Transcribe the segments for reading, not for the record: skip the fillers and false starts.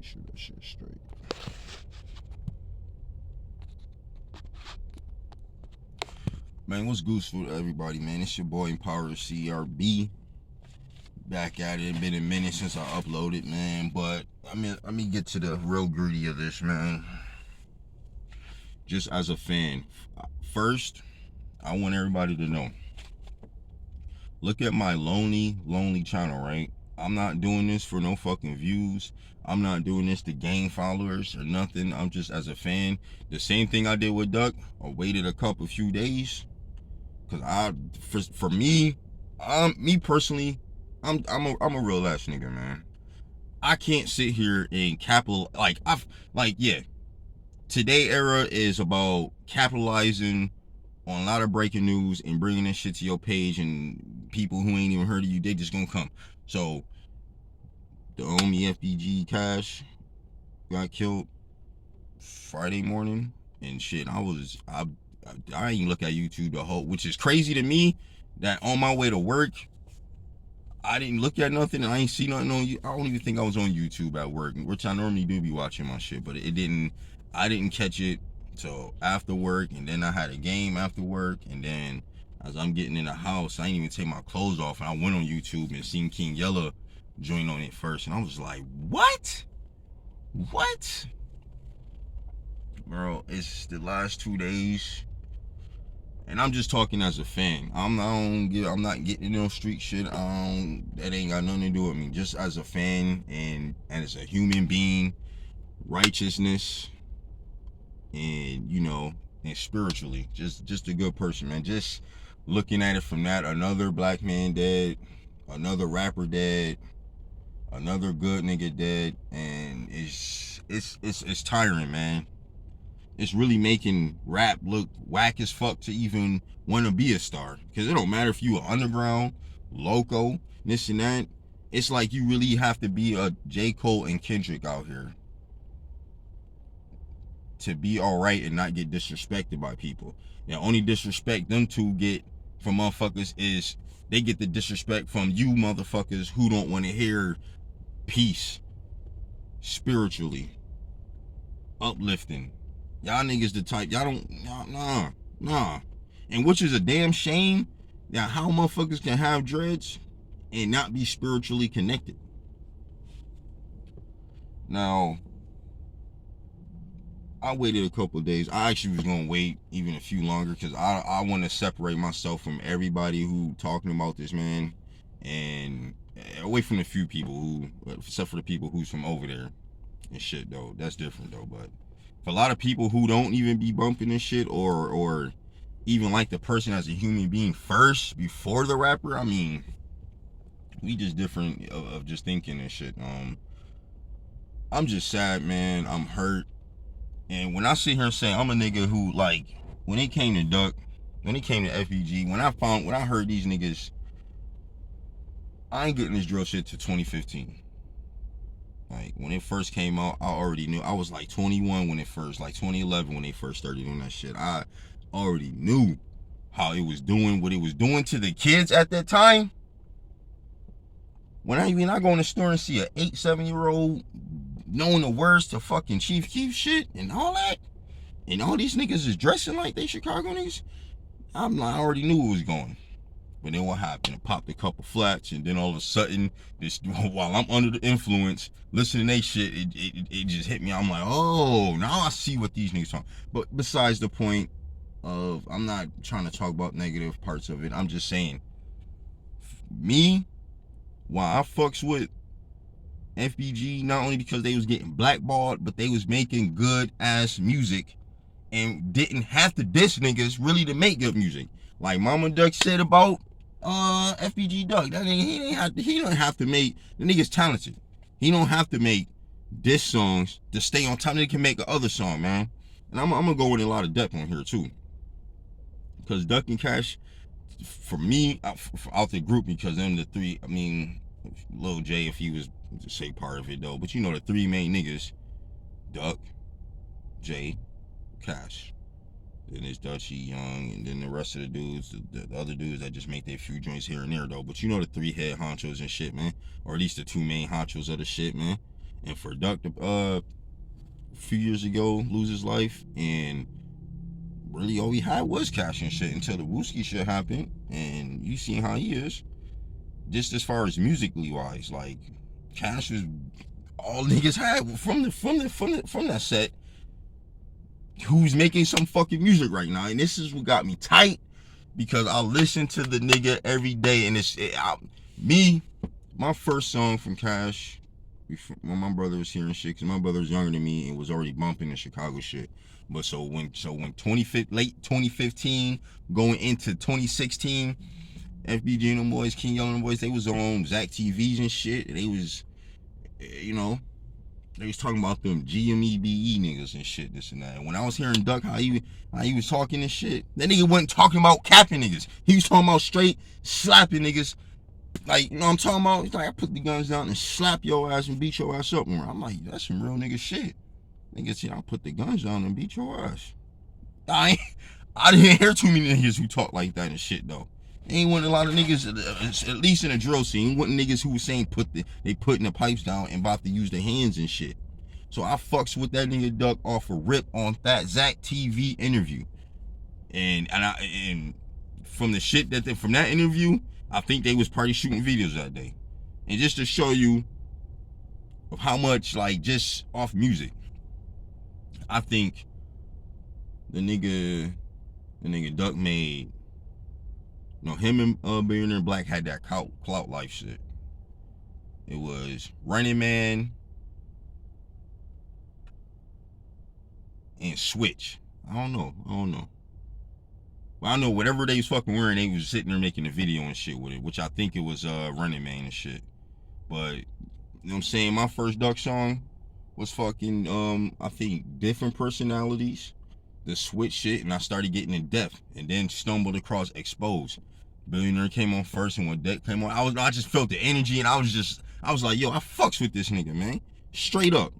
sure that shit's straight. Man, what's goose for everybody, man? It's your boy Empower CRB. Back at it. Been a minute since I uploaded, man. But let me get to the real gritty of this, man. Just as a fan. First, I want everybody to know. Look at my lonely channel, right? I'm not doing this for no fucking views. I'm not doing this to gain followers or nothing. I'm just as a fan. The same thing I did with Duck. I waited a few days. Cause for me personally, I'm a real ass nigga, man. I can't sit here and today era is about capitalizing on a lot of breaking news and bringing this shit to your page, and people who ain't even heard of you, they just gonna come. So the homie FBG Cash got killed Friday morning and shit. I ain't look at YouTube the whole, which is crazy to me, that on my way to work, I didn't look at nothing and I ain't see nothing on you. I don't even think I was on YouTube at work, which I normally do be watching my shit, but I didn't catch it till after work, and then I had a game after work, and then as I'm getting in the house, I didn't even take my clothes off, and I went on YouTube and seen King Yella join on it first, and I was like, what? Bro, it's the last 2 days. And I'm just talking as a fan. I'm not getting no street shit. That ain't got nothing to do with me. Just as a fan and as a human being, righteousness, and and spiritually, just a good person, man. Just looking at it from that, another black man dead, another rapper dead, another good nigga dead, and it's tiring, man. It's really making rap look whack as fuck to even want to be a star. Because it don't matter if you are underground, loco, this and that. It's like you really have to be a J. Cole and Kendrick out here to be alright and not get disrespected by people. The only disrespect them two get from motherfuckers is they get the disrespect from you motherfuckers who don't want to hear peace, spiritually, uplifting. Y'all niggas the type, nah. And which is a damn shame that how motherfuckers can have dreads and not be spiritually connected. Now, I waited a couple of days. I actually was gonna wait even a few longer because I want to separate myself from everybody who talking about this, man, and away from the few people who, except for the people who's from over there and shit, though. That's different though. But for a lot of people who don't even be bumping this shit or even like the person as a human being first before the rapper, I mean, we just different of just thinking and shit. I'm just sad, man. I'm hurt. And when I sit here and say I'm a nigga who, like, when it came to Duck, when it came to FBG, when I heard these niggas, I ain't getting this drill shit to 2015. Like, when it first came out, I already knew. I was like 21 when it first, like 2011 when they first started doing that shit. I already knew how it was doing, what it was doing to the kids at that time. When I go in the store and see an 8-7-year-old knowing the words to fucking Chief Keef shit and all that, and all these niggas is dressing like they Chicago niggas, I already knew it was going. But then what happened? It popped a couple flats, and then all of a sudden, while I'm under the influence, listening to they shit, it just hit me. I'm like, oh, now I see what these niggas talking. But besides the point of, I'm not trying to talk about negative parts of it. I'm just saying, me, while I fucks with FBG, not only because they was getting blackballed, but they was making good ass music and didn't have to diss niggas really to make good music. Like Mama Duck said about FBG Duck, that nigga, he don't have to make, the nigga's talented. He don't have to make diss songs to stay on time. They can make other song, man. And I'm gonna go in a lot of depth on here too, because Duck and Cash, for me, out the group, because them the three, I mean, Lil J, if he was to say part of it though, but the three main niggas, Duck, Jay, Cash. Then there's Dutchy, Young, and then the rest of the dudes, the other dudes that just make their few joints here and there though. But the three head honchos and shit, man, or at least the two main honchos of the shit, man. And for Duck to a few years ago lose his life, and really all he had was cash and shit until the Wooski shit happened, and you see how he is. Just as far as musically wise, like Cash was all niggas had from that set. Who's making some fucking music right now? And this is what got me tight, because I listen to the nigga every day, and my first song from Cash when my brother was hearing shit, because my brother was younger than me and was already bumping the Chicago shit. But so when late 2015 going into 2016, FBG and them boys, King Young and them boys, they was on Zach TVs and shit. And they was, they was talking about them GMEBE niggas and shit, this and that. And when I was hearing Duck, how he was talking and shit, that nigga wasn't talking about capping niggas. He was talking about straight slapping niggas. Like, you know what I'm talking about? He's like, I put the guns down and slap your ass and beat your ass up more. I'm like, that's some real nigga shit. Niggas say, I'll put the guns down and beat your ass. I didn't hear too many niggas who talk like that and shit, though. Ain't one a lot of niggas, at least in the drill scene, wasn't niggas who was saying they putting the pipes down and about to use their hands and shit. So I fucks with that nigga Duck off a rip on that Zach TV interview. And from the shit from that interview, I think they was probably shooting videos that day. And just to show you of how much, like, just off music, I think the nigga Duck made, him and Billionaire Black had that clout life shit. It was Running Man and Switch. I don't know. But I know whatever they was fucking wearing, they was sitting there making a video and shit with it, which I think it was Running Man and shit. But, you know what I'm saying, my first Duck song was fucking, I think, Different Personalities, the Switch shit, and I started getting in depth, and then stumbled across Exposed. Billionaire came on first, and when Deck came on, I just felt the energy, and I was like, yo, I fucks with this nigga, man, straight up.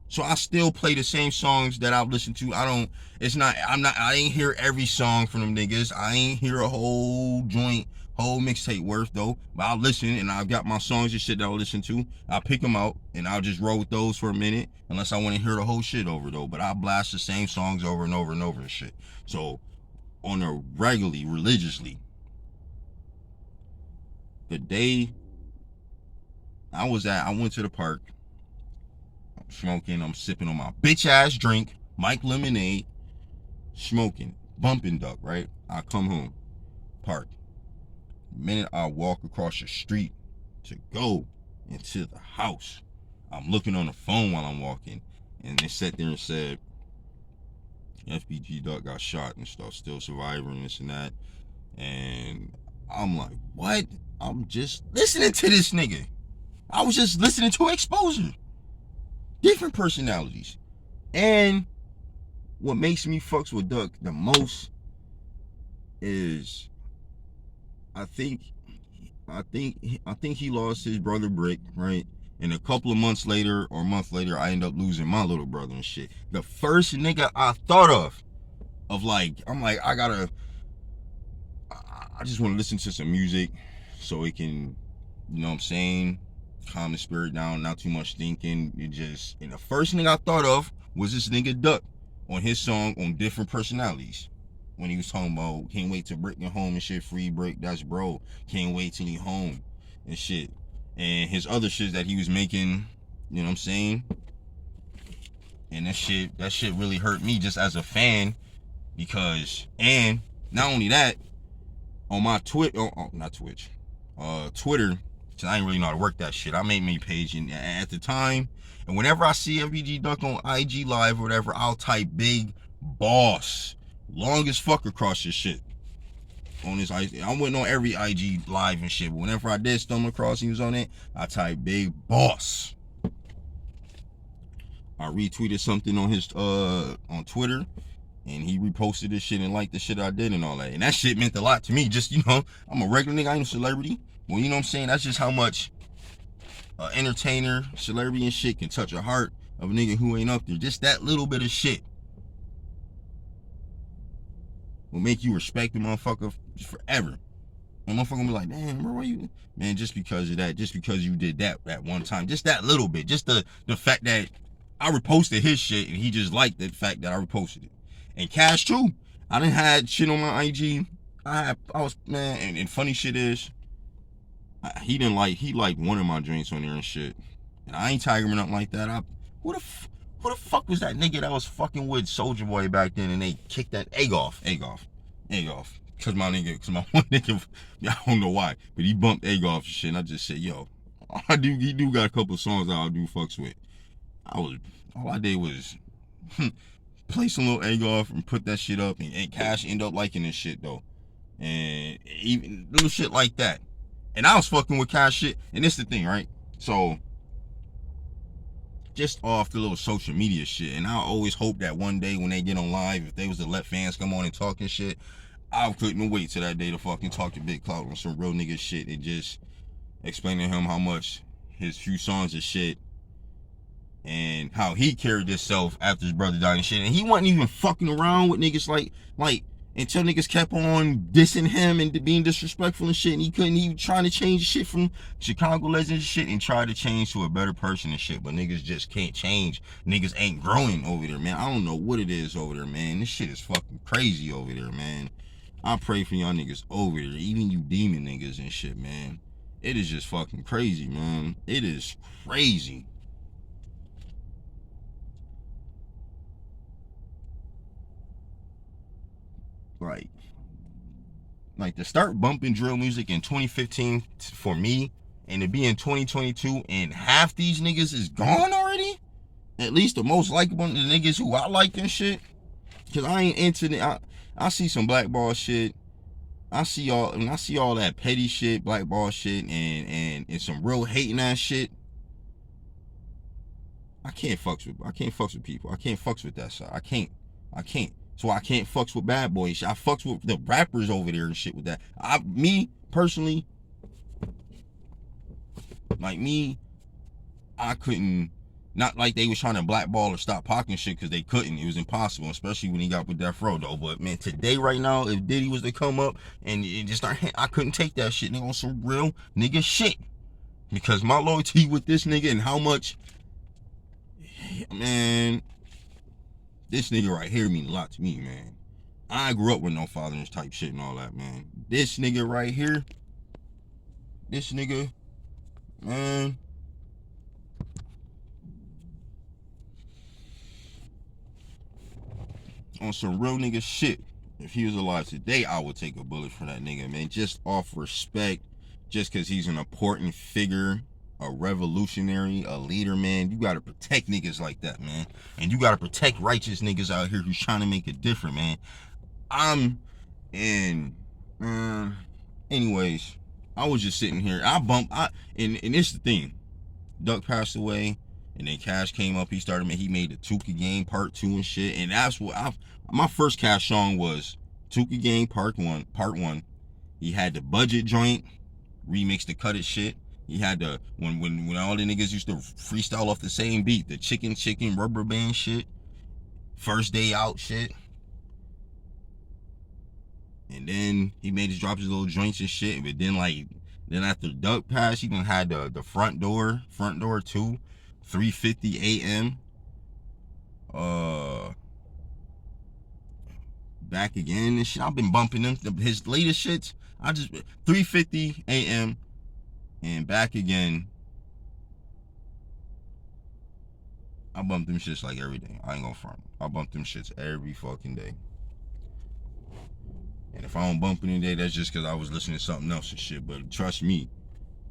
So I still play the same songs that I've listened to. I ain't hear every song from them niggas. I ain't hear a whole mixtape worth though. But I'll listen, and I've got my songs and shit that I'll listen to. I'll pick them out, and I'll just roll with those for a minute, unless I want to hear the whole shit over though. But I'll blast the same songs over and over and over and shit. So on a regularly, religiously, the day I went to the park, I'm smoking, I'm sipping on my bitch ass drink, Mike Lemonade, smoking, bumping Duck, right? I come home, park. The minute I walk across the street to go into the house, I'm looking on the phone while I'm walking, and they sat there and said, FBG Duck got shot and stuff, still surviving, this and that. And I'm like, what? I'm just listening to this nigga. I was just listening to Exposure. Different Personalities. And what makes me fucks with Duck the most is I think he lost his brother Brick, right? And a couple of months later or a month later, I end up losing my little brother and shit. The first nigga I thought of like, I'm like, I just want to listen to some music so it can, you know what I'm saying, calm the spirit down, not too much thinking. And the first thing I thought of was this nigga Duck on his song on Different Personalities. When he was talking about, can't wait to Brick get home and shit, free Brick, that's bro. Can't wait till he home and shit. And his other shit that he was making, you know what I'm saying? And that shit really hurt me just as a fan, because, and not only that, on my Twitter, Twitter, cause I ain't really know how to work that shit. I made me page, and at the time, and whenever I see FBG Duck on IG Live or whatever, I'll type Big Boss, long as fuck across this shit. On his IG, I wasn't on every IG Live and shit, but whenever I did stumble across he was on it, I typed Big Boss. I retweeted something on his on Twitter, and he reposted this shit and liked the shit I did and all that. And that shit meant a lot to me. Just, you know, I'm a regular nigga, I ain't a celebrity. Well, you know what I'm saying? That's just how much entertainer, celebrity and shit can touch a heart of a nigga who ain't up there. Just that little bit of shit will make you respect the motherfucker forever. And motherfucker gonna be like, damn, bro, why you, man, just because of that, just because you did that one time, just that little bit, just the fact that I reposted his shit and he just liked the fact that I reposted it. And Cash too. I done had shit on my IG. I was, man, and funny shit is, he liked one of my drinks on there and shit. And I ain't tagging him nothing like that. Who the fuck was that nigga that was fucking with Soulja Boy back then and they kicked that egg off. Cause my one nigga, I don't know why, but he bumped egg off and shit. And I just said, yo, he do got a couple of songs that I do fucks with. All I did was play some little egg off and put that shit up, and Cash ended up liking this shit though. And even little shit like that. And I was fucking with Cash shit, and this the thing, right? So just off the little social media shit, and I always hope that one day when they get on live, if they was to let fans come on and talk and shit, I couldn't wait till that day to fucking talk to Big Clout on some real nigga shit and just explain to him how much his few songs of shit and how he carried himself after his brother died and shit. And he wasn't even fucking around with niggas like until niggas kept on dissing him and being disrespectful and shit, and he was trying to change shit from Chicago legends and shit and try to change to a better person and shit, but niggas just can't change. Niggas ain't growing over there, man. I don't know what it is over there, man. This shit is fucking crazy over there, man. I pray for y'all niggas over there, even you demon niggas and shit, man. It is just fucking crazy, man. It is crazy. Like to start bumping drill music in 2015 for me, and to be in 2022 and half these niggas is gone already. At least the most likable the niggas who I like and shit. Cause I ain't into it. I see some blackball shit. I see all that petty shit, blackball shit, and some real hating ass shit. I can't fucks with people. I can't fucks with that side. I can't. So I can't fucks with bad boy shit. I fucks with the rappers over there and shit with that. Me personally, I couldn't, not like they was trying to blackball or stop Pac shit, because they couldn't. It was impossible, especially when he got with Death Row though. But man, today right now, if Diddy was to come up and just start, I couldn't take that shit. Nigga on some real nigga shit, because my loyalty with this nigga and how much, man, this nigga right here mean a lot to me, man. I grew up with no fathers type shit and all that, man. This nigga right here, man, on some real nigga shit. If he was alive today, I would take a bullet for that nigga, man. Just off respect, just because he's an important figure, a revolutionary, a leader, man. You gotta protect niggas like that, man. And you gotta protect righteous niggas out here who's trying to make it different, man. Anyways, I was just sitting here. And it's the thing. Duck passed away, and then Cash came up. He made the Tuka Gang Part 2 and shit. And that's what my first Cash song was Tuka Gang Part 1. He had the Budget joint, remixed the Cut It shit. He had the when all the niggas used to freestyle off the same beat, the chicken rubber band shit, First Day Out shit. And then he dropped his little joints and shit. But then after Duck passed, he done had the front door 2, 3:50 a.m. Back again and shit. I've been bumping them. His latest shits, 3:50 a.m. and Back Again. I bump them shits like every day. I ain't gonna front. I bump them shits every fucking day. And if I don't bump any day, that's just because I was listening to something else and shit. But trust me,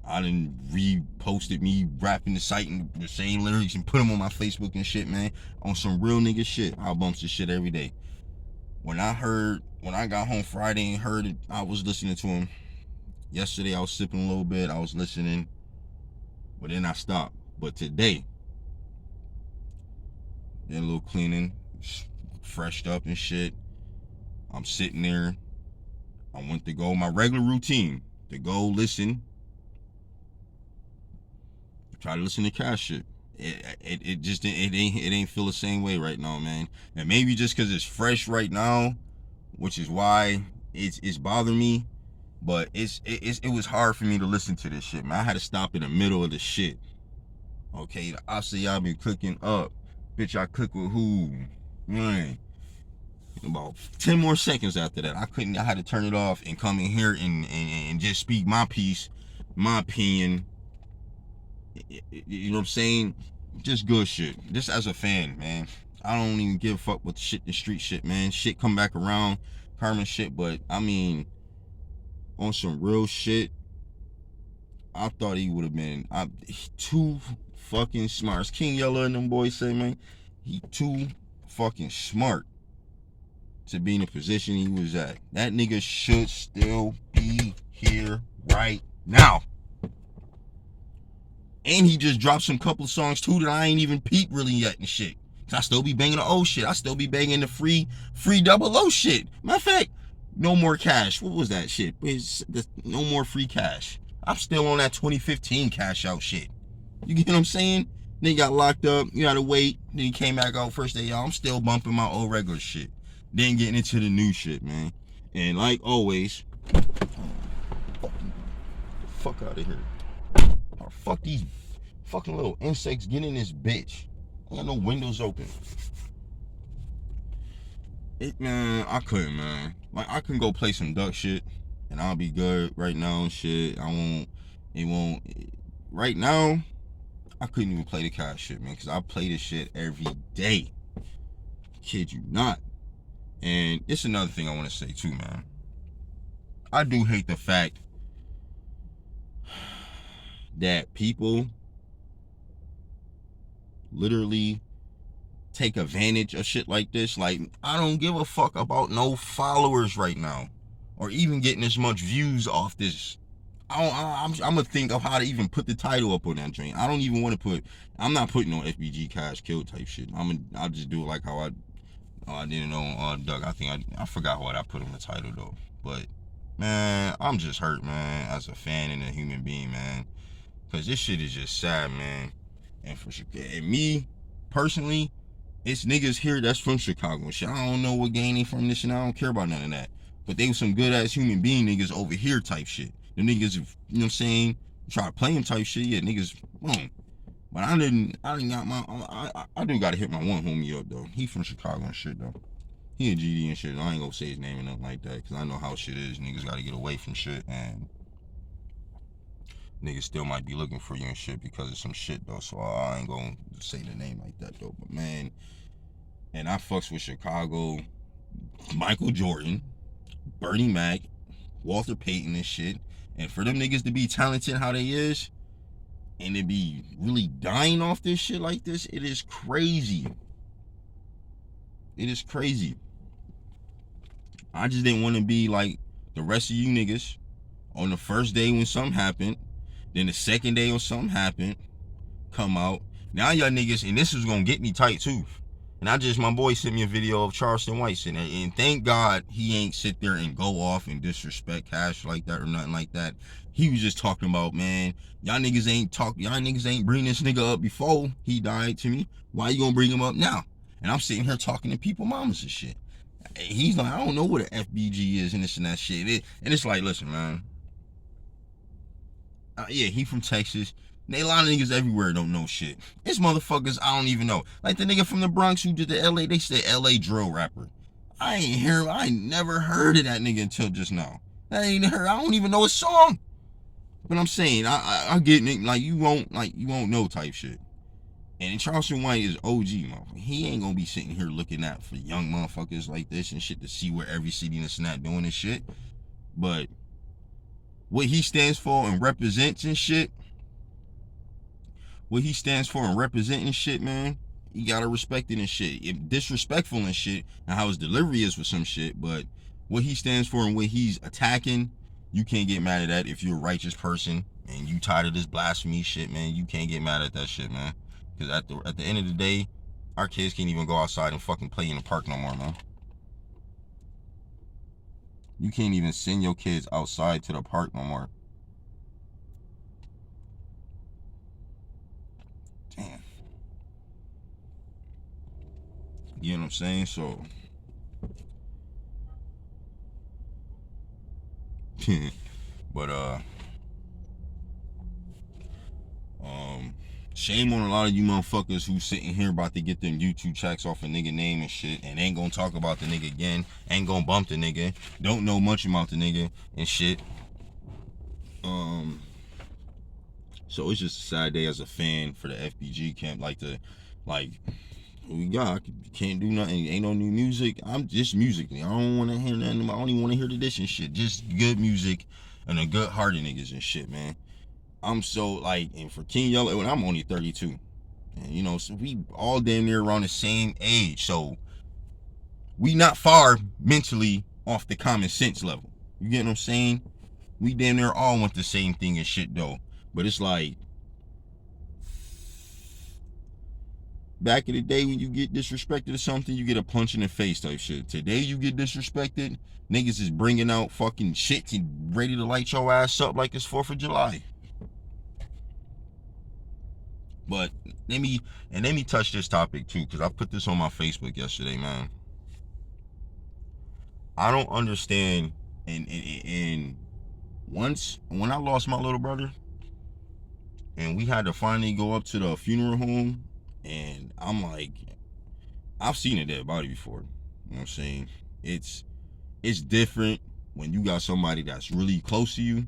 I done reposted me rapping the site and the same lyrics and put them on my Facebook and shit, man. On some real nigga shit. I bump this shit every day. When I got home Friday and heard it, I was listening to him. Yesterday I was sipping a little bit. I was listening. But then I stopped. But today, did a little cleaning, freshed up and shit. I'm sitting there. I went to go, my regular routine, to go listen. Try to listen to Cash shit. It ain't feel the same way right now, man. And maybe just because it's fresh right now, which is why it's bothering me. But it was hard for me to listen to this shit, man. I had to stop in the middle of the shit. Okay, I say y'all been cooking up. Bitch, I cook with who? Man. About 10 more seconds after that, I had to turn it off and come in here and just speak my piece, my opinion. You know what I'm saying? Just good shit. Just as a fan, man. I don't even give a fuck with the street shit, man. Shit come back around, karma shit. But I mean, on some real shit, I thought he would have been too fucking smart. As King Yella and them boys say, man, he too fucking smart to be in the position he was at. That nigga should still be here right now. And he just dropped some couple songs too that I ain't even peeped really yet and shit. Cause I still be banging the old shit. I still be banging the free double O shit. Matter of fact, no more cash. What was that shit? No more free cash. I'm still on that 2015 cash out shit. You get what I'm saying? Then he got locked up. You gotta wait. Then he came back out first day. Y'all, I'm still bumping my old regular shit. Then getting into the new shit, man. And like always, fuck out of here. Oh, fuck these fucking little insects get in this bitch. I got no windows open. Man, I couldn't, man. Like, I can go play some duck shit and I'll be good right now and shit. Right now, I couldn't even play the cash shit, man, because I play this shit every day. Kid you not. And it's another thing I want to say too, man. I do hate the fact that people literally take advantage of shit like this. Like, I don't give a fuck about no followers right now, or even getting as much views off this. I'm gonna think of how to even put the title up on that joint. I don't even want to put. I'm not putting on FBG Cash Kill type shit. I'll just do it like how I did it on Doug. I forgot what I put on the title though. But man, I'm just hurt, man, as a fan and a human being, man, because this shit is just sad, man. And me personally, it's niggas here that's from Chicago and shit. I don't know what gang they from this shit. I don't care about none of that. But they was some good ass human being niggas over here type shit. The niggas, you know what I'm saying, try to play him type shit. Yeah, niggas, boom. But I didn't got I do gotta hit my one homie up though. He from Chicago and shit though. He a GD and shit. I ain't gonna say his name or nothing like that, cause I know how shit is. Niggas gotta get away from shit, and niggas still might be looking for you and shit because of some shit though. So I ain't gonna say the name like that though. But man, and I fucks with Chicago, Michael Jordan, Bernie Mac, Walter Payton and shit. And for them niggas to be talented how they is, and to be really dying off this shit like this, it is crazy. It is crazy. I just didn't want to be like the rest of you niggas on the first day when something happened, then the second day when something happened, come out. Now y'all niggas, and this is gonna get me tight too. And my boy sent me a video of Charleston White sitting there, and thank God he ain't sit there and go off and disrespect Cash like that or nothing like that. He was just talking about, man, y'all niggas ain't bring this nigga up before he died to me. Why you gonna bring him up now? And I'm sitting here talking to people mamas and shit. He's like, I don't know what an FBG is and this and that shit. And it's like, listen, man. Yeah, he from Texas. They a lot of niggas everywhere don't know shit. It's motherfuckers I don't even know. Like the nigga from the Bronx who did the LA, they say LA drill rapper. I ain't never heard of that nigga until just now. I don't even know his song. But I'm saying, I get it, like you won't know type shit. And Charleston White is OG, motherfucker. He ain't gonna be sitting here looking at for young motherfuckers like this and shit to see where every city in the snap doing this shit. But what he stands for and represents and shit, man, you gotta respect it and shit. It disrespectful and shit, and how his delivery is for some shit, but what he stands for and what he's attacking, you can't get mad at that if you're a righteous person and you tired of this blasphemy shit, man. You can't get mad at that shit, man. Because at the end of the day, our kids can't even go outside and fucking play in the park no more, man. You can't even send your kids outside to the park no more. Damn. You know what I'm saying? So But shame on a lot of you motherfuckers who sitting here about to get them YouTube checks off a nigga name and shit, and ain't gonna talk about the nigga again, ain't gonna bump the nigga, don't know much about the nigga and shit. So it's just a sad day as a fan for the FBG camp. Like we got, can't do nothing, ain't no new music. I'm just music. I don't want to hear nothing. I don't even want to hear the dish and shit. Just good music and a good hearted niggas and shit, man. I'm so like, and for King Yellow, and I'm only 32, and you know, so we all damn near around the same age, so we not far mentally off the common sense level. You get what I'm saying? We damn near all want the same thing and shit though, but it's like back in the day when you get disrespected or something, you get a punch in the face type shit. Today you get disrespected, niggas is bringing out fucking shit and ready to light your ass up like it's 4th of July. But let me touch this topic too, because I put this on my Facebook yesterday, man. I don't understand, and once when I lost my little brother and we had to finally go up to the funeral home, and I'm like, I've seen a dead body before. You know what I'm saying? It's different when you got somebody that's really close to you.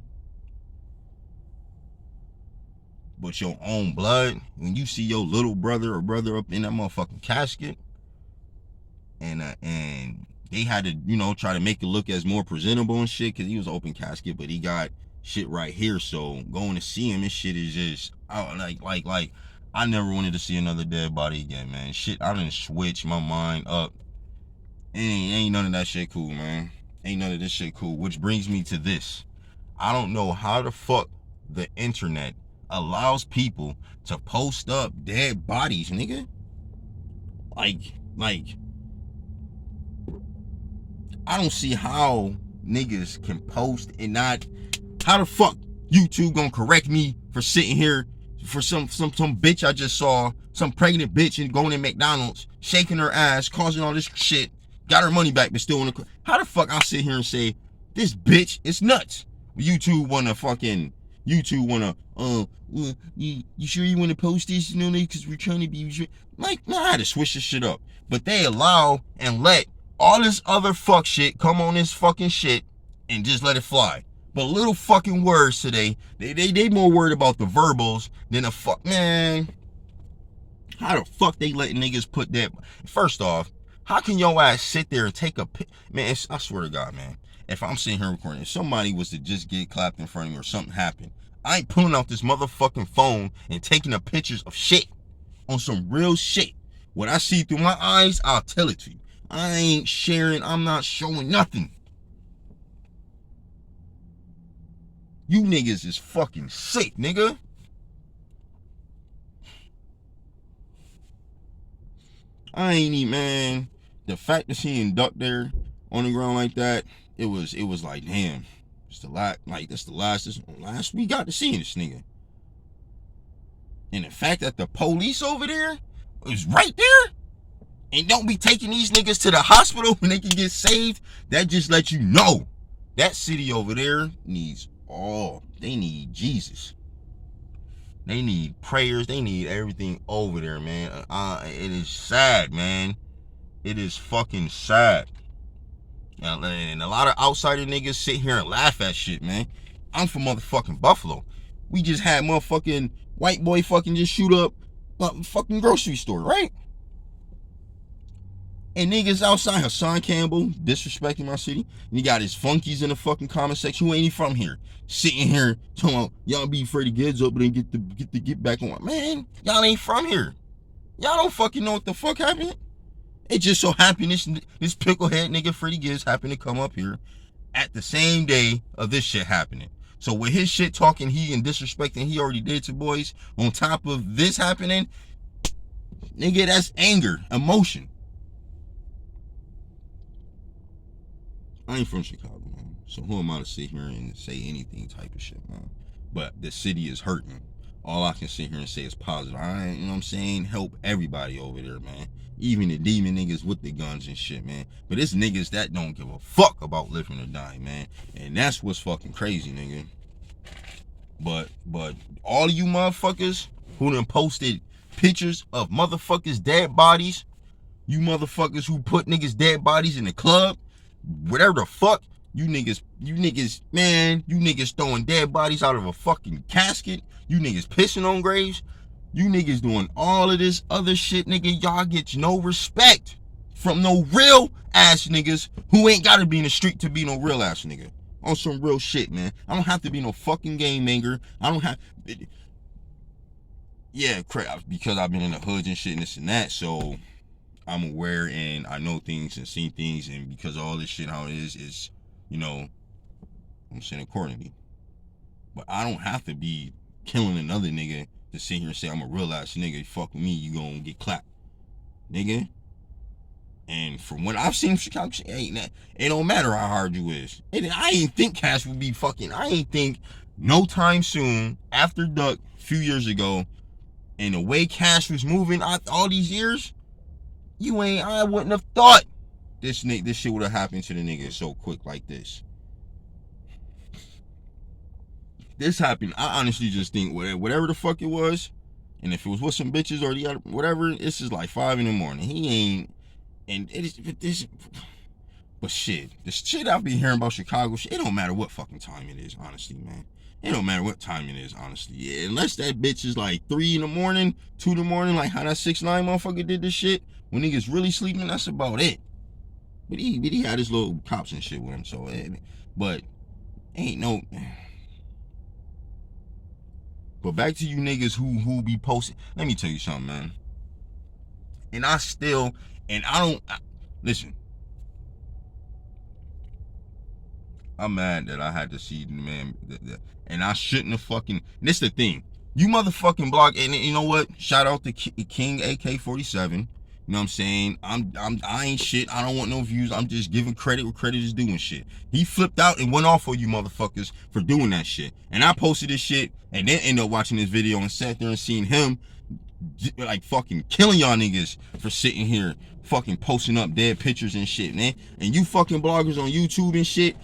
But your own blood, when you see your little brother or brother up in that motherfucking casket, and they had to, you know, try to make it look as more presentable and shit, because he was open casket, but he got shit right here. So going to see him, this shit is just, like I never wanted to see another dead body again, man. Shit, I done switched my mind up. Ain't none of that shit cool, man. Ain't none of this shit cool. Which brings me to this. I don't know how the fuck the internet allows people to post up dead bodies, nigga. Like I don't see how niggas can post and not. How the fuck YouTube gonna correct me for sitting here for some bitch I just saw, some pregnant bitch, and going to McDonald's, shaking her ass, causing all this shit, got her money back, but still in the. How the fuck I sit here and say this bitch is nuts? YouTube wanna, you sure you want to post this, you know, because we're trying to be like, nah, I had to switch this shit up. But they allow and let all this other fuck shit come on this fucking shit and just let it fly. But little fucking words today, they more worried about the verbals than the fuck, man. How the fuck they letting niggas put that? First off, how can your ass sit there and take a man? I swear to God, man. If I'm sitting here recording, if somebody was to just get clapped in front of me or something happened, I ain't pulling out this motherfucking phone and taking the pictures of shit on some real shit. What I see through my eyes, I'll tell it to you. I ain't sharing. I'm not showing nothing. You niggas is fucking sick, nigga. I ain't even, man. The fact that she duck there on the ground like that, it was like, damn. It's the last we got to see this nigga. And the fact that the police over there is right there and don't be taking these niggas to the hospital when they can get saved, that just lets you know that city over there needs they need Jesus. They need prayers. They need everything over there, man. It is sad, man. It is fucking sad. And a lot of outsider niggas sit here and laugh at shit, man. I'm from motherfucking Buffalo. We just had motherfucking white boy fucking just shoot up a fucking grocery store, right? And niggas outside, Hassan Campbell disrespecting my city. And you got his funkies in the fucking comment section who ain't even from here, sitting here talking about y'all be afraid to get up, but then get back on. Man, y'all ain't from here. Y'all don't fucking know what the fuck happened. It just so happened this picklehead nigga Freddie Gibbs happened to come up here at the same day of this shit happening. So with his shit talking, he and disrespecting he already did to boys, on top of this happening, nigga, that's anger, emotion. I ain't from Chicago, man. So who am I to sit here and say anything type of shit, man? But the city is hurting. All I can sit here and say is positive. You know what I'm saying? Help everybody over there, man. Even the demon niggas with the guns and shit, man. But it's niggas that don't give a fuck about living or dying, man. And that's what's fucking crazy, nigga. But all of you motherfuckers who done posted pictures of motherfuckers' dead bodies, you motherfuckers who put niggas' dead bodies in the club, whatever the fuck, you niggas, man, you niggas throwing dead bodies out of a fucking casket, you niggas pissing on graves, you niggas doing all of this other shit, nigga, y'all get no respect from no real ass niggas who ain't gotta be in the street to be no real ass nigga. On some real shit, man. I don't have to be no fucking game maker. I don't have... Yeah, crap, because I've been in the hoods and shit and this and that, so I'm aware and I know things and seen things, and because of all this shit, how it is, you know, I'm saying accordingly. But I don't have to be killing another nigga to sit here and say I'm a real ass nigga. Fuck with me, you gonna get clapped, nigga. And from what I've seen from Chicago, it don't matter how hard you is. I ain't think Cash would be fucking. I ain't think no time soon after Duck a few years ago, and the way Cash was moving all these years, I wouldn't have thought this shit would have happened to the nigga so quick like this. This happened. I honestly just think whatever the fuck it was, and if it was with some bitches or the other, whatever, this is like 5 in the morning. He ain't. And but shit, the shit I've been hearing about Chicago, shit, it don't matter what fucking time it is, honestly, man. It don't matter what time it is, honestly. Yeah, unless that bitch is like 3 in the morning, 2 in the morning, like how that 6ix9ine motherfucker did this shit. When niggas really sleeping, that's about it. But he had his little cops and shit with him, so but ain't no. But back to you niggas who be posting. Let me tell you something, man. And I don't listen. I'm mad that I had to see the man, and I shouldn't have fucking. This the thing, you motherfucking blog, and you know what? Shout out to King AK-47. You know what I'm saying? I ain't shit. I don't want no views. I'm just giving credit where credit is due and shit. He flipped out and went off on you motherfuckers for doing that shit. And I posted this shit and then ended up watching this video and sat there and seen him like fucking killing y'all niggas for sitting here fucking posting up dead pictures and shit, man. And you fucking bloggers on YouTube and shit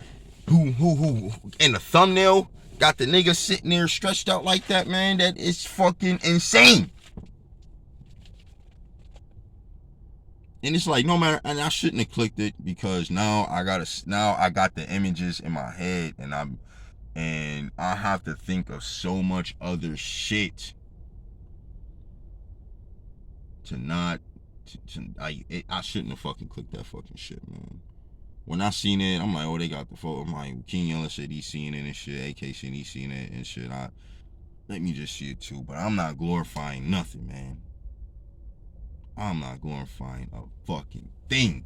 who in the thumbnail got the nigga sitting there stretched out like that, man, that is fucking insane. And it's like, no matter, and I shouldn't have clicked it because now I got the images in my head, and I have to think of so much other shit I shouldn't have fucking clicked that fucking shit, man. When I seen it, I'm like, oh, they got the photo. I'm like, King Yella said he's seeing it and shit. AK said he's seeing it and shit. Let me just see it too. But I'm not glorifying nothing, man. I'm not glorifying a fucking thing.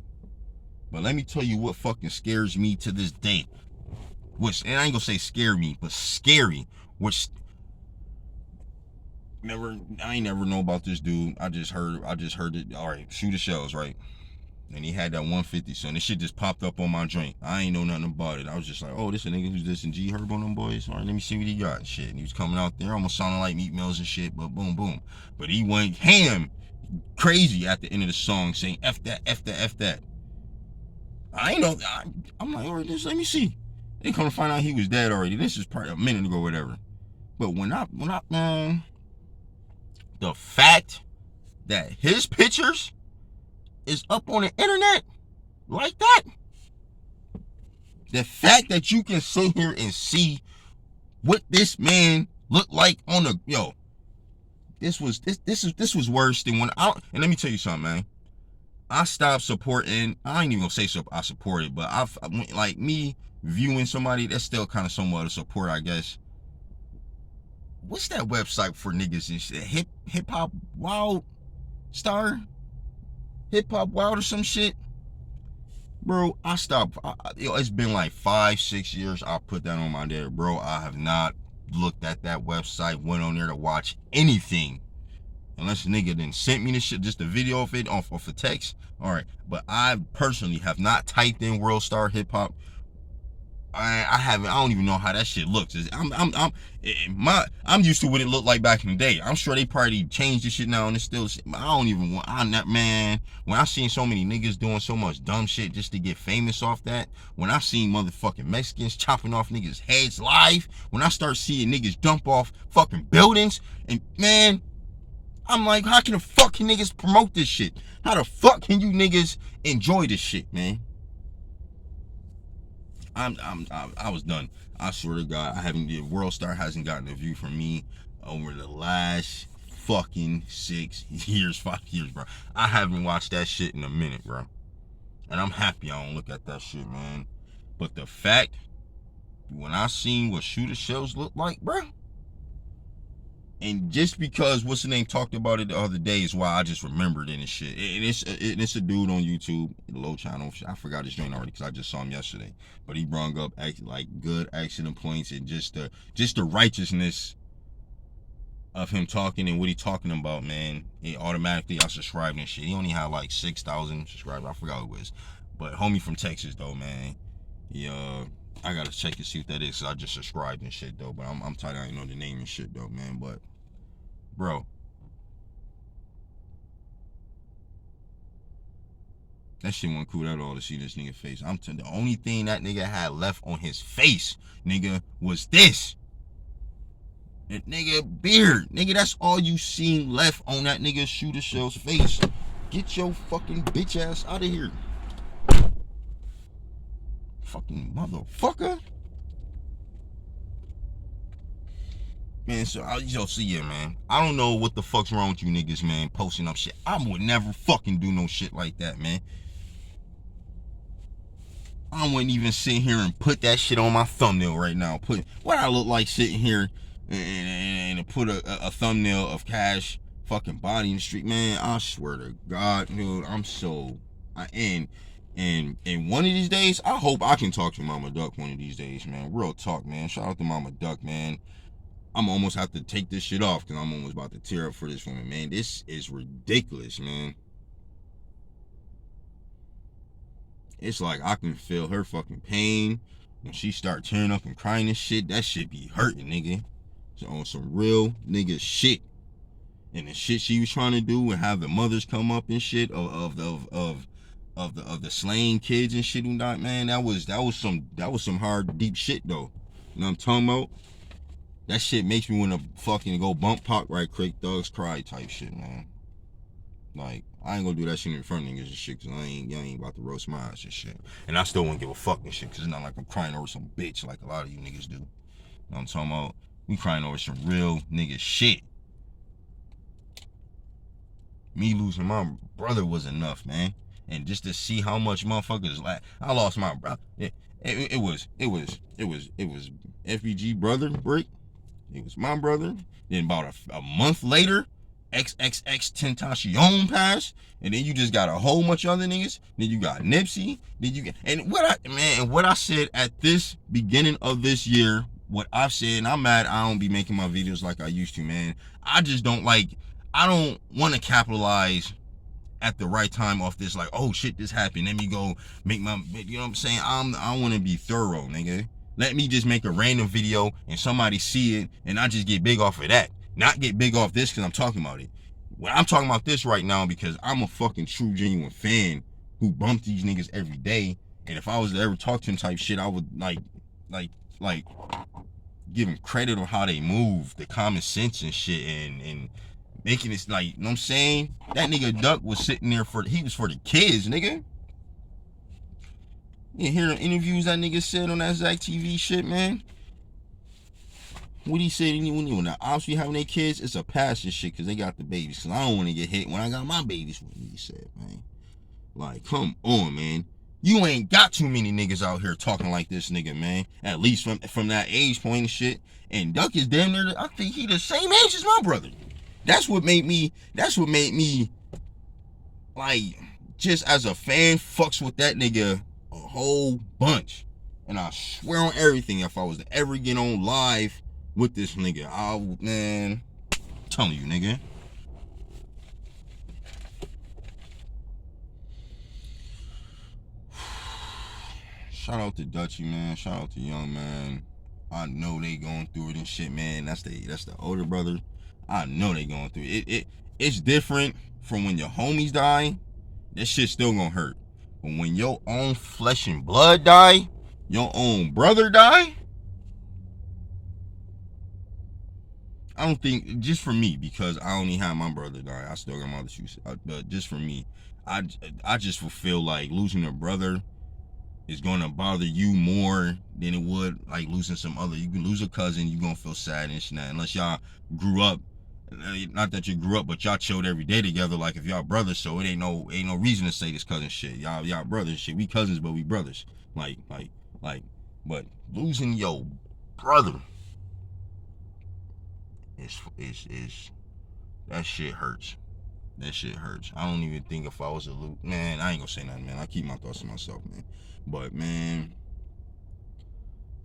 But let me tell you what fucking scares me to this day. And I ain't gonna say scare me, but scary. I ain't never know about this dude. I just heard it. All right, shoot the shells, right? And he had that 150, so this shit just popped up on my joint. I ain't know nothing about it. I was just like, oh, this a nigga who's this in G Herb on them boys. All right, let me see what he got and shit. And he was coming out there, almost sounding like Meat Mills and shit, but boom, boom. But he went ham, crazy at the end of the song, saying F that, F that, F that. I ain't know. I'm like, all right, let me see. They come to find out he was dead already. This is probably a minute ago or whatever. But when I the fact that his pictures is up on the internet like that, the fact that you can sit here and see what this man looked like on the this was worse than when and let me tell you something, man. I stopped supporting. I ain't even gonna say I supported, but I like me viewing somebody that's still kind of somewhat of support, I guess. What's that website for niggas and shit? Hip Hop Wild Star? Hip Hop Wild or some shit? Bro, I stopped. It's been like 5-6 years. I put that on my there, bro. I have not looked at that website, went on there to watch anything. Unless a nigga then sent me this shit, just a video of it off a text. All right. But I personally have not typed in World Star Hip Hop I don't even know how that shit looks. I'm used to what it looked like back in the day. I'm sure they probably changed the shit now and it's still shit. I don't even want, man, when I seen so many niggas doing so much dumb shit just to get famous off that, when I seen motherfucking Mexicans chopping off niggas' heads live, when I start seeing niggas dump off fucking buildings, and man, I'm like, how can the fucking niggas promote this shit? How the fuck can you niggas enjoy this shit, man? I was done. I swear to God, the World Star hasn't gotten a view from me over the last fucking 6 years, 5 years, bro. I haven't watched that shit in a minute, bro. And I'm happy I don't look at that shit, man. But the fact, when I seen what shooter shells look like, bro, and just because what's the name talked about it the other day is why I just remembered it and shit. And it's a dude on YouTube, a low channel. I forgot his name already because I just saw him yesterday. But he brought up like good accident points and just the righteousness of him talking and what he talking about, man. It automatically I subscribed and shit. He only had like 6,000 subscribers. I forgot who it was. But homie from Texas though, man. I gotta check and see what that is. So I just subscribed and shit though. But I'm tired. I ain't know the name and shit though, man. But bro, that shit wasn't cool at all to see this nigga face. The only thing that nigga had left on his face, nigga, was this. That nigga beard. Nigga, that's all you seen left on that nigga shooter shell's face. Get your fucking bitch ass out of here. Fucking motherfucker. Man, so see ya, man. I don't know what the fuck's wrong with you niggas, man, posting up shit. I would never fucking do no shit like that, man. I wouldn't even sit here and put that shit on my thumbnail right now. Put what I look like sitting here and put a thumbnail of Cash fucking body in the street, man. I swear to God, dude, and one of these days, I hope I can talk to Mama Duck one of these days, man. Real talk, man. Shout out to Mama Duck, man. I'm almost have to take this shit off because I'm almost about to tear up for this woman, man. This is ridiculous, man. It's like I can feel her fucking pain when she start tearing up and crying and shit. That shit be hurting, nigga. So on some real nigga shit. And the shit she was trying to do and have the mothers come up and shit of the slain kids and shit and that, man. That was some hard deep shit though. You know what I'm talking about? That shit makes me want to fucking go bump Pac right quick, thugs cry type shit, man. Like, I ain't gonna do that shit in front of niggas and shit, cause y'all ain't about to roast my ass and shit. And I still won't give a fuck and shit, cause it's not like I'm crying over some bitch like a lot of you niggas do. You know what I'm talking about? We crying over some real nigga shit. Me losing my brother was enough, man. And just to see how much motherfuckers like, I lost my brother. It was FBG brother Brick. It was my brother. Then about a month later, XXX Tentacion passed. And then you just got a whole bunch of other niggas. Then you got Nipsey. Then you got, and what I said at this beginning of this year, what I've said, and I'm mad I don't be making my videos like I used to, man. I don't want to capitalize at the right time off this, like, oh shit, this happened. Let me go make my, you know what I'm saying? I want to be thorough, nigga. Let me just make a random video and somebody see it and I just get big off of that. Not get big off this because I'm talking about it. Well, I'm talking about this right now because I'm a fucking true, genuine fan who bump these niggas every day. And if I was to ever talk to them type shit, I would like give them credit on how they move, the common sense and shit, and making it like, you know what I'm saying? That nigga Duck was sitting there he was for the kids, nigga. You hear the interviews that nigga said on that Zach TV shit, man? What he said, when the ops be having their kids, it's a pass and shit because they got the babies. Because I don't want to get hit when I got my babies, what he said, man. Like, come on, man. You ain't got too many niggas out here talking like this nigga, man. At least from that age point and shit. And Duck is damn near, I think he the same age as my brother. That's what made me, like, just as a fan, fucks with that nigga a whole bunch. And I swear on everything, if I was to ever get on live with this nigga, man, I'm telling you, nigga. Shout out to Dutchy, man. Shout out to Young, man. I know they going through it and shit, man. That's the older brother. I know they going through it. It's different from when your homies die. That shit still gonna hurt. But when your own flesh and blood die, your own brother die, I don't think, just for me, because I only had my brother die. I still got my other shoes. But just for me, I just feel like losing a brother is gonna bother you more than it would like losing some other. You can lose a cousin, you gonna feel sad and shit. Unless y'all grew up, not that you grew up, but y'all chilled every day together. Like if y'all brothers, so it ain't no reason to say this cousin shit. Y'all brothers shit. We cousins, but we brothers. Like, but losing your brother is that shit hurts. That shit hurts. I don't even think if I was a man, I ain't gonna say nothing, man. I keep my thoughts to myself, man. But man,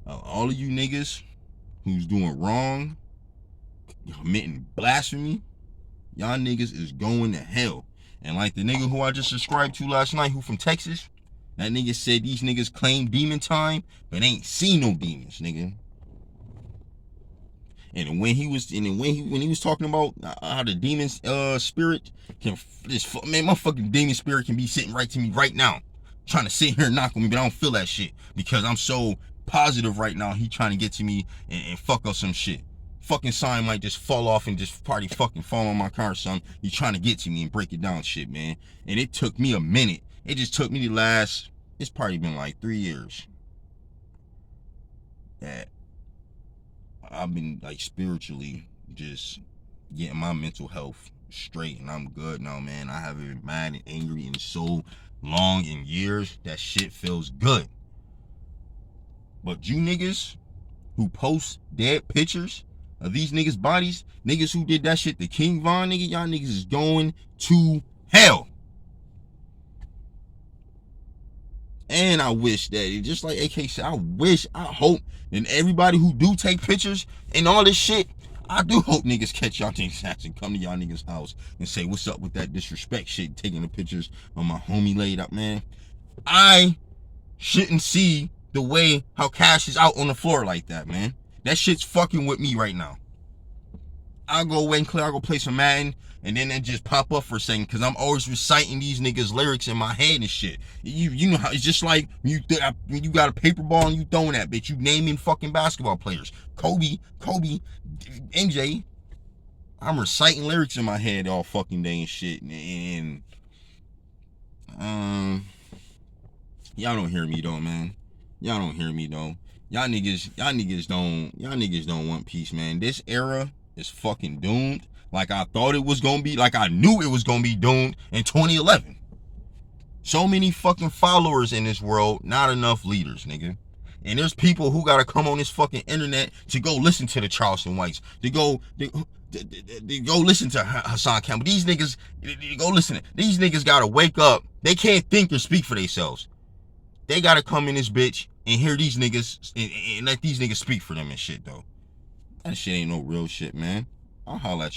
all of you niggas who's doing wrong, committing blasphemy, y'all niggas is going to hell. And like the nigga who I just subscribed to last night, who from Texas, that nigga said these niggas claim demon time, but ain't seen no demons, nigga. And when he was talking about how the demon spirit can man, my fucking demon spirit can be sitting right to me right now, trying to sit here and knock on me, but I don't feel that shit because I'm so positive right now. He trying to get to me and fuck up some shit. Fucking sign might just fall off and just party fucking fall on my car or something. He trying to get to me and break it down, shit, man. And it took me a minute. It just took me it's probably been like 3 years that I've been like spiritually just getting my mental health straight, and I'm good now, man. I haven't been mad and angry in so long in years. That shit feels good. But you niggas who post dead pictures of these niggas' bodies, niggas who did that shit to King Von, nigga, y'all niggas is going to hell. And I wish that, just like AK said, I hope, and everybody who do take pictures and all this shit, I do hope niggas catch y'all niggas ass and come to y'all niggas house and say, what's up with that disrespect shit, taking the pictures of my homie laid up, man. I shouldn't see the way how Cash is out on the floor like that, man. That shit's fucking with me right now. I'll go away and clear, I'll go play some Madden, and then it just pop up for a second, because I'm always reciting these niggas' lyrics in my head and shit. You know how it's just like when you got a paper ball and you throwing that bitch, you naming fucking basketball players. Kobe, MJ. I'm reciting lyrics in my head all fucking day and shit, and y'all don't hear me though, man. Y'all don't hear me though. Y'all niggas don't want peace, man. This era is fucking doomed. Like I thought it was gonna be, like I knew it was gonna be doomed in 2011. So many fucking followers in this world, not enough leaders, nigga. And there's people who gotta come on this fucking internet to go listen to the Charleston Whites, to go listen to Hassan Campbell. These niggas, go listen. These niggas gotta wake up. They can't think or speak for themselves. They gotta come in this bitch and hear these niggas and let these niggas speak for them and shit, though. That shit ain't no real shit, man. I'll holler at you.